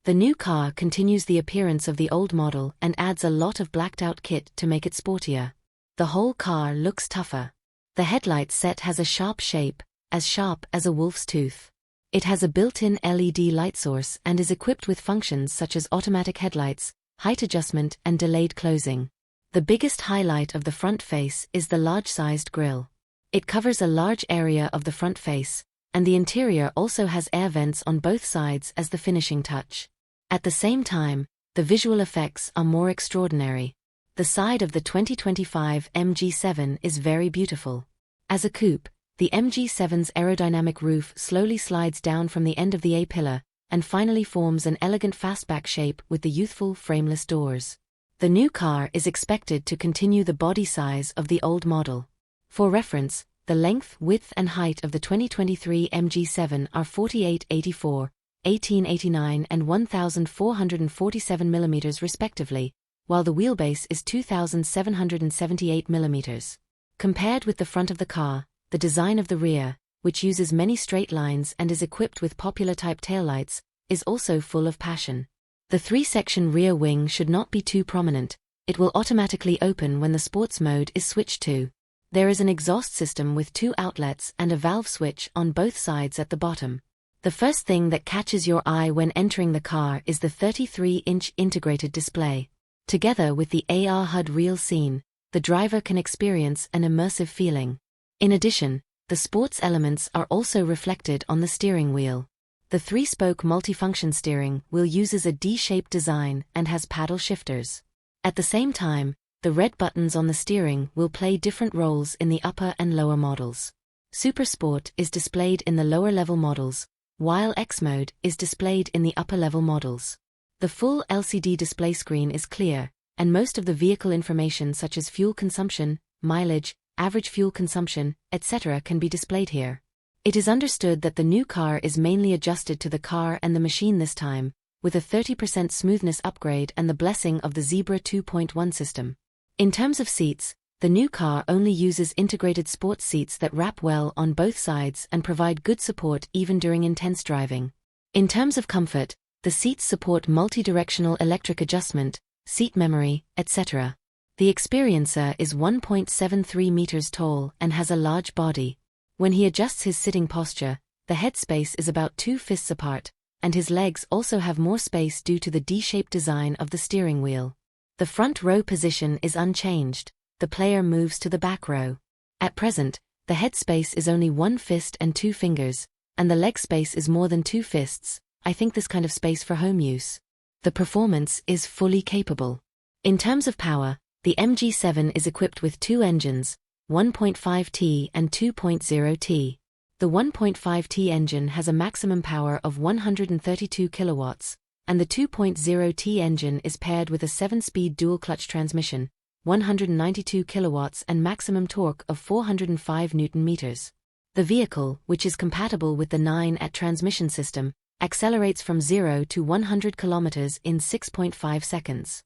The new car continues the appearance of the old model and adds a lot of blacked-out kit to make it sportier. The whole car looks tougher. The headlight set has a sharp shape, as sharp as a wolf's tooth. It has a built-in LED light source and is equipped with functions such as automatic headlights, height adjustment and delayed closing. The biggest highlight of the front face is the large-sized grille. It covers a large area of the front face, and the interior also has air vents on both sides as the finishing touch. At the same time, the visual effects are more extraordinary. The side of the 2025 MG7 is very beautiful. As a coupe, the MG7's aerodynamic roof slowly slides down from the end of the A-pillar, and finally forms an elegant fastback shape with the youthful frameless doors. The new car is expected to continue the body size of the old model. For reference, the length, width and height of the 2023 MG7 are 4884, 1889 and 1447 mm respectively, while the wheelbase is 2778 mm. Compared with the front of the car, the design of the rear, which uses many straight lines and is equipped with popular type taillights, is also full of passion. The 3-section rear wing should not be too prominent. It will automatically open when the sports mode is switched to. There is an exhaust system with 2 outlets and a valve switch on both sides at the bottom. The first thing that catches your eye when entering the car is the 33-inch integrated display. Together with the AR HUD real scene, the driver can experience an immersive feeling. In addition, the sports elements are also reflected on the steering wheel. The 3-spoke multifunction steering wheel uses a D-shaped design and has paddle shifters. At the same time, the red buttons on the steering will play different roles in the upper and lower models. Super Sport is displayed in the lower-level models, while X Mode is displayed in the upper-level models. The full LCD display screen is clear, and most of the vehicle information such as fuel consumption, mileage, average fuel consumption, etc. can be displayed here. It is understood that the new car is mainly adjusted to the car and the machine this time, with a 30% smoothness upgrade and the blessing of the Zebra 2.1 system. In terms of seats, the new car only uses integrated sports seats that wrap well on both sides and provide good support even during intense driving. In terms of comfort, the seats support multi-directional electric adjustment, seat memory, etc. The experiencer is 1.73 meters tall and has a large body. When he adjusts his sitting posture, the headspace is about 2 fists apart, and his legs also have more space due to the D-shaped design of the steering wheel. The front row position is unchanged. The player moves to the back row. At present, the headspace is only 1 fist and 2 fingers, and the leg space is more than 2 fists. I think this kind of space for home use. The performance is fully capable. In terms of power, the MG7 is equipped with 2 engines, 1.5T and 2.0T. The 1.5T engine has a maximum power of 132 kilowatts, and the 2.0T engine is paired with a 7-speed dual-clutch transmission, 192 kilowatts and maximum torque of 405 Nm. The vehicle, which is compatible with the 9-AT transmission system, accelerates from 0 to 100 km in 6.5 seconds.